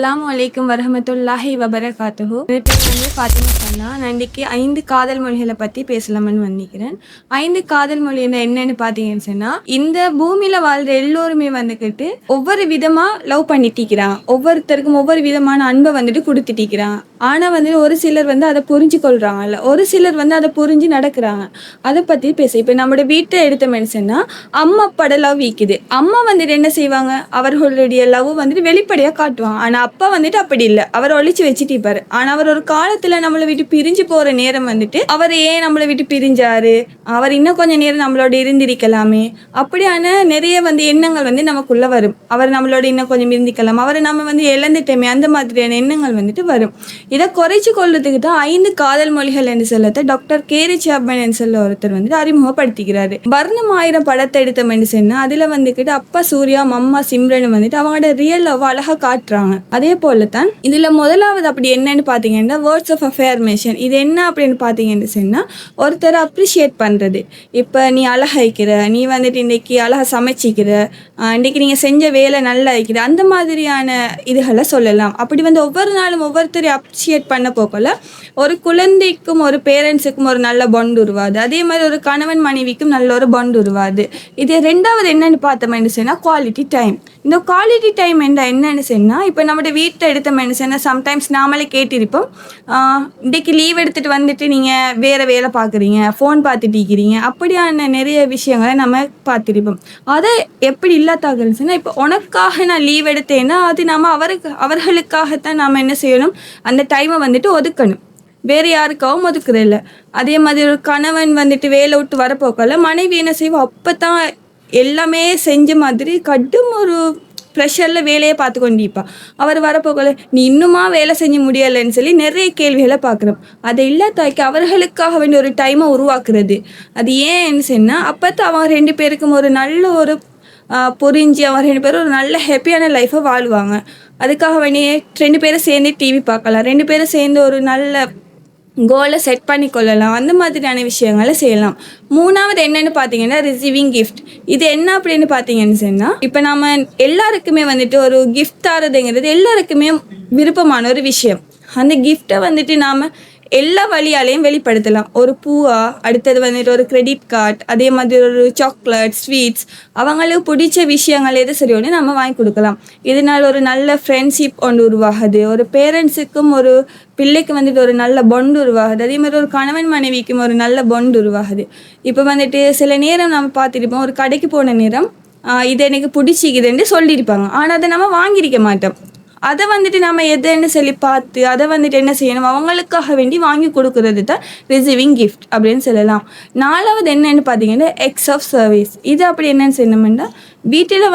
அஸ்ஸலாமு அலைக்கும் வரஹ்மத்துல்லாஹி வபரகாத்துஹு. என் பேர் ஃபாத்திமா சனா. நான் இன்றைக்கி 5 காதல் மொழிகளை பற்றி பேசலாம்னு வந்திருக்கிறேன். 5 காதல் மொழி என்னென்னு பார்த்தீங்கன்னு சொன்னால், இந்த பூமியில் வாழ்கிற எல்லோருமே வந்துக்கிட்டு ஒவ்வொரு விதமாக லவ் பண்ணிட்டிக்கிறாங்க. ஒவ்வொருத்தருக்கும் ஒவ்வொரு விதமான அன்பை கொடுத்துட்டிக்கிறாங்க. ஆனால் ஒரு சிலர் அதை புரிஞ்சு கொள்கிறாங்கல்ல, ஒரு சிலர் அதை புரிஞ்சு நடக்கிறாங்க. அதை பற்றி பேச இப்போ நம்மளோட வீட்டை எடுத்த மனுஷன்னா அம்மா அப்பாட லவ் விற்குது. அம்மா என்ன செய்வாங்க, அவர்களுடைய லவ் வெளிப்படையாக காட்டுவாங்க. ஆனால் அப்பா அப்படி இல்லை, அவர் ஒழிச்சு வச்சுட்டு இருப்பாரு. ஆனால் அவர் ஒரு காலத்தில் நம்மளை விட்டு பிரிஞ்சு போகிற நேரம் அவர் ஏன் நம்மளை விட்டு பிரிஞ்சாரு, அவர் இன்னும் கொஞ்சம் நேரம் நம்மளோட இருந்திருக்கலாமே, அப்படியான நிறைய எண்ணங்கள் நமக்குள்ளே வரும். அவர் நம்மளோட இன்னும் கொஞ்சம் இருந்திக்கலாம், அவரை நம்ம இழந்துட்டோமே, அந்த மாதிரியான எண்ணங்கள் வரும். இதை குறைச்சி கொள்றதுக்கு தான் 5 காதல் மொழிகள் என்று சொல்லத்தை டாக்டர் கேரி சாப்மன் சொல்ல ஒருத்தர் அறிமுகப்படுத்திக்கிறாரு. வர்ணம் 1000 படத்தை எடுத்த மனுஷன்னா அதில் அப்பா சூர்யா அம்மா சிம்ரன் அவங்களோட ரியல் லவ் அழகாக காட்டுறாங்க. அதே போல தான் இதில் முதலாவது அப்படி என்னன்னு பார்த்தீங்கன்னா வேர்ட்ஸ் ஆஃப் அஃபர்மேஷன். இது என்ன அப்படின்னு பார்த்தீங்கன்னு சொன்னால், ஒருத்தரை அப்ரிஷியேட் பண்ணுறது. இப்போ நீ அழகாய்க்கிற, நீ இன்றைக்கி அழகாக சமைச்சிக்கிற, இன்றைக்கி நீங்கள் செஞ்ச வேலை நல்லா இருக்கிற, அந்த மாதிரியான இதுகளை சொல்லலாம். அப்படி ஒவ்வொரு நாளும் ஒவ்வொருத்தரையும் அப்ரிஷியேட் பண்ண போக்கல ஒரு குழந்தைக்கும் ஒரு பேரண்ட்ஸுக்கும் ஒரு நல்ல பாண்ட் உருவாது. அதே மாதிரி ஒரு கணவன் மனைவிக்கும் நல்ல ஒரு பாண்ட் உருவாது. இது ரெண்டாவது என்னென்னு பார்த்தோம்னு சொன்னால் குவாலிட்டி டைம். இந்த குவாலிட்டி டைம் என்னென்னு சொன்னால், இப்போ நம்மளோட வீட்டை எடுத்த மனுஷன்னா சம்டைம்ஸ் நாமளே கேட்டிருப்போம், இன்றைக்கி லீவ் எடுத்துகிட்டு நீங்கள் வேறு வேலை பார்க்குறீங்க, ஃபோன் பார்த்துட்டு இருக்கிறீங்க, அப்படியான நிறைய விஷயங்களை நம்ம பார்த்துருப்போம். அதை எப்படி இல்லாதாகன்னு சொன்னால், இப்போ உனக்காக நான் லீவ் எடுத்தேன்னா அது நம்ம அவர்களுக்காகத்தான் நாம் என்ன செய்யணும், அந்த டைமை ஒதுக்கணும், வேறு யாருக்காகவும் ஒதுக்குறதில்ல. அதே மாதிரி ஒரு கணவன் வேலை விட்டு வரப்போக்கல மனைவி என்ன செய்வோம், அப்போ தான் எல்லாமே செஞ்ச மாதிரி கடும் ஒரு ப்ரெஷரில் வேலையை பார்த்து கொண்டிருப்பா. அவர் வரப்போக்கல நீ இன்னுமா வேலை செஞ்சு முடியலைன்னு சொல்லி நிறைய கேள்விகளை பார்க்குறோம். அதை இல்லாதாக்கி அவர்களுக்காக ஒரு டைமை உருவாக்குறது. அது ஏன்னு சொன்னால், அப்போ தான் அவங்க 2 பேருக்கும் ஒரு நல்ல ஒரு புரிஞ்சு அவங்க 2 பேரும் ஒரு நல்ல ஹாப்பியான லைஃப்பை வாழ்வாங்க. அதுக்காக 2 பேரும் சேர்ந்து டிவி பார்க்கலாம், 2 பேரும் சேர்ந்து ஒரு நல்ல கோலை செட் பண்ணி கொள்ளலாம், அந்த மாதிரியான விஷயங்களை செய்யலாம். மூணாவது என்னென்னு பார்த்தீங்கன்னா ரிசீவிங் கிஃப்ட். இது என்ன அப்படின்னு பார்த்தீங்கன்னு சொன்னால், இப்போ நம்ம எல்லாருக்குமே ஒரு கிஃப்ட் தரதுங்கிறது எல்லாருக்குமே விருப்பமான ஒரு விஷயம். அந்த கிஃப்டை நாம் எல்லா வழியாலையும் வெளிப்படுத்தலாம். ஒரு பூவா, அடுத்தது ஒரு கிரெடிட் கார்டு, அதே மாதிரி ஒரு சாக்லேட், ஸ்வீட்ஸ், அவங்களுக்கு பிடிச்ச விஷயங்கள் எது சரியோன்னு நம்ம வாங்கி கொடுக்கலாம். இதனால் ஒரு நல்ல ஃப்ரெண்ட்ஷிப் ஒன்று உருவாகுது. ஒரு பேரண்ட்ஸுக்கும் ஒரு பிள்ளைக்கு ஒரு நல்ல பாண்ட் உருவாகுது. அதே மாதிரி ஒரு கணவன் மனைவிக்கும் ஒரு நல்ல பாண்ட் உருவாகுது. இப்போ சில நேரம் நம்ம பார்த்துருப்போம், ஒரு கடைக்கு போன நேரம் இது எனக்கு பிடிச்சிக்குதுன்னு சொல்லியிருப்பாங்க, ஆனால் அதை நம்ம வாங்கியிருக்க மாட்டோம். அதை நம்ம எதுன்னு சொல்லி பார்த்து அதை என்ன செய்யணும், அவங்களுக்காக வேண்டி வாங்கி கொடுக்கறது தான் ரிசீவிங் கிஃப்ட் அப்படின்னு சொல்லலாம். நாலாவது என்னென்னு பார்த்தீங்கன்னா எக்ஸ் ஆஃப் சர்வீஸ். இது அப்படி என்னென்னு சொன்னோம்னா, வீட்டில்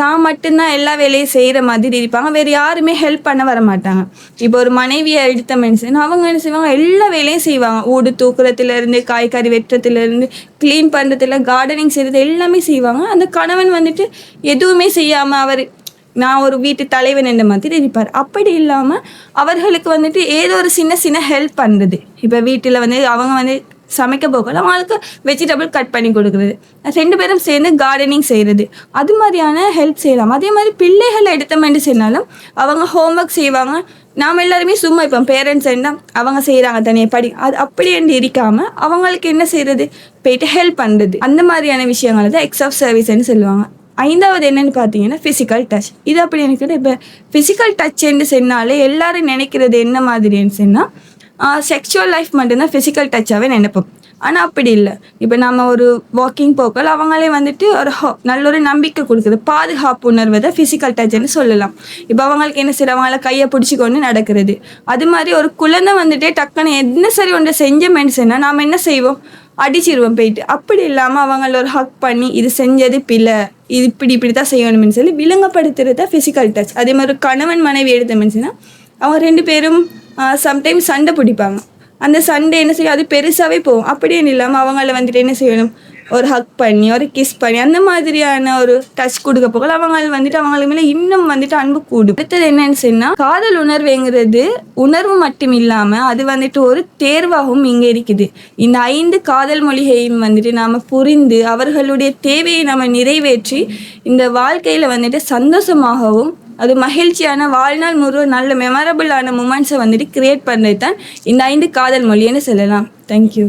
தான் மட்டும்தான் எல்லா வேலையும் செய்கிற மாதிரி இருப்பாங்க, வேறு யாருமே ஹெல்ப் பண்ண வர மாட்டாங்க. இப்போ ஒரு மனைவியை எடுத்த மனுஷன் அவங்க என்ன செய்வாங்க, எல்லா வேலையும் செய்வாங்க. ஊடு தூக்குறதுலேருந்து, காய்கறி வெட்டுறதுலேருந்து, க்ளீன் பண்ணுறதுல, கார்டனிங் செய்கிறது எல்லாமே செய்வாங்க. அந்த கணவன் எதுவுமே செய்யாமல் அவர் நான் ஒரு வீட்டு தலைவன் என்ற மாதிரி இருப்பார். அப்படி இல்லாமல் அவர்களுக்கு ஏதோ ஒரு சின்ன சின்ன ஹெல்ப் பண்ணுறது. இப்போ வீட்டில் அவங்க சமைக்க போகல அவங்களுக்கு வெஜிடபிள் கட் பண்ணி கொடுக்குறது, 2 பேரும் சேர்ந்து கார்டனிங் செய்கிறது, அது மாதிரியான ஹெல்ப் செய்யலாம். அதே மாதிரி பிள்ளைகளை எடுத்தமென்று சொன்னாலும் அவங்க ஹோம்ஒர்க் செய்வாங்க. நாம் எல்லாருமே சும்மா இப்போ பேரண்ட்ஸ் என்ன அவங்க செய்கிறாங்க தனியாக படி, அது அப்படி என்று இருக்காமல் அவங்களுக்கு என்ன செய்கிறது, போயிட்டு ஹெல்ப் பண்ணுறது, அந்த மாதிரியான விஷயங்களை தான் எக்ஸ் ஆஃப் சர்வீஸ்ன்னு சொல்லுவாங்க. 5வது என்னென்னு பார்த்தீங்கன்னா ஃபிசிக்கல் டச். இது அப்படி எனக்கு இப்போ ஃபிசிக்கல் டச்சுன்னு சொன்னாலே எல்லாரும் நினைக்கிறது என்ன மாதிரின்னு சொன்னால், செக்ஷுவல் லைஃப் மட்டும்தான் ஃபிசிக்கல் டச்சாகவே நினைப்போம். ஆனால் அப்படி இல்லை. இப்போ நம்ம ஒரு வாக்கிங் போக்கல் அவங்களே ஒரு நல்ல ஒரு நம்பிக்கை கொடுக்குது, பாதுகாப்பு உணர்வை தான் ஃபிசிக்கல் டச்சுன்னு சொல்லலாம். இப்போ அவங்களுக்கு என்ன செய்யணும், அவங்கள கையை பிடிச்சிக்கொண்டு நடக்கிறது. அது மாதிரி ஒரு குழந்தை டக்குன்னு என்ன சரி ஒன்று செஞ்ச மென்ஷன்னா நாம் என்ன செய்வோம், அடிச்சிருவோம் போயிட்டு. அப்படி இல்லாமல் அவங்கள ஒரு ஹக் பண்ணி இது செஞ்சது பிள்ளை, இது இப்படி தான் செய்யணும்னு சொல்லி விளங்கப்படுத்துறது தான் ஃபிசிக்கல் டச். அதே மாதிரி கணவன் மனைவி எடுத்த மனுஷன்னா அவங்க 2 பேரும் சம்டைம்ஸ் சண்டை பிடிப்பாங்க. அந்த சண்டை என்ன செய்யும், அது பெருசாகவே போகும். அப்படின்னு இல்லாமல் அவங்கள என்ன செய்யணும், ஒரு ஹக் பண்ணி ஒரு கிஸ் பண்ணி அந்த மாதிரியான ஒரு டச் கொடுக்க போகல அவங்க அவங்களுக்கு மேலே இன்னும் அன்பு கூடும். அடுத்தது என்னன்னு சொன்னால், காதல் உணர்வுங்கிறது உணர்வு மட்டும் இல்லாமல் அது ஒரு தேர்வாகவும் இங்கே இருக்குது. இந்த 5 காதல் மொழிகையும் நாம் புரிந்து அவர்களுடைய தேவையை நம்ம நிறைவேற்றி இந்த வாழ்க்கையில் சந்தோஷமாகவும் அது மகிழ்ச்சியான வாழ்நாள் முழு நல்ல மெமரபிளான மூமெண்ட்ஸை வந்துட்டு கிரியேட் பண்ணுறது தான் இந்த 5 காதல் மொழின்னு சொல்லலாம். தேங்க்யூ.